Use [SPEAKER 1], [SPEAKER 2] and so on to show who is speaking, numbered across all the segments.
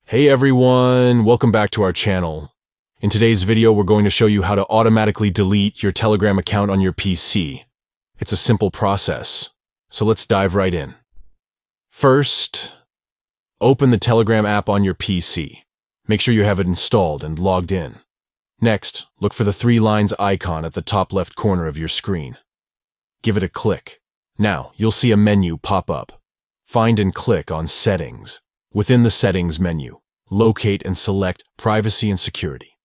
[SPEAKER 1] Hey everyone, welcome back to our channel. In today's video, we're going to show you how to automatically delete your Telegram account on your PC. It's a simple process, so let's dive right in. First, open the Telegram app on your PC. Make sure you have it installed and logged in. Next, look for the 3 lines icon at the top left corner of your screen. Give it a click. Now, you'll see a menu pop up. Find and click on Settings. Within the Settings menu, locate and select Privacy and Security.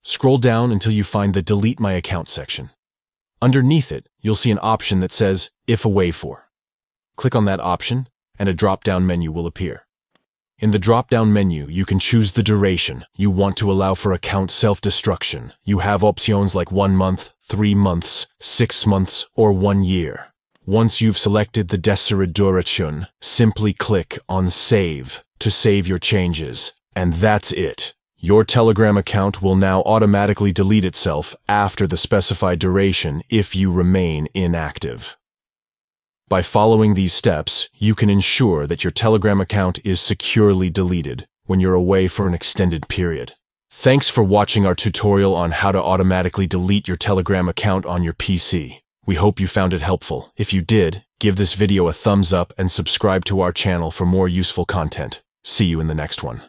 [SPEAKER 1] Scroll down until you find the Delete My Account section. Underneath it, you'll see an option that says If Away For. Click on that option, and a drop-down menu will appear. In the drop-down menu, you can choose the duration you want to allow for account self-destruction. You have options like 1 month, 3 months, 6 months, or 1 year. Once you've selected the desired duration, simply click on Save to save your changes, and that's it. Your Telegram account will now automatically delete itself after the specified duration if you remain inactive. By following these steps, you can ensure that your Telegram account is securely deleted when you're away for an extended period. Thanks for watching our tutorial on how to automatically delete your Telegram account on your PC. We hope you found it helpful. If you did, give this video a thumbs up and subscribe to our channel for more useful content. See you in the next one.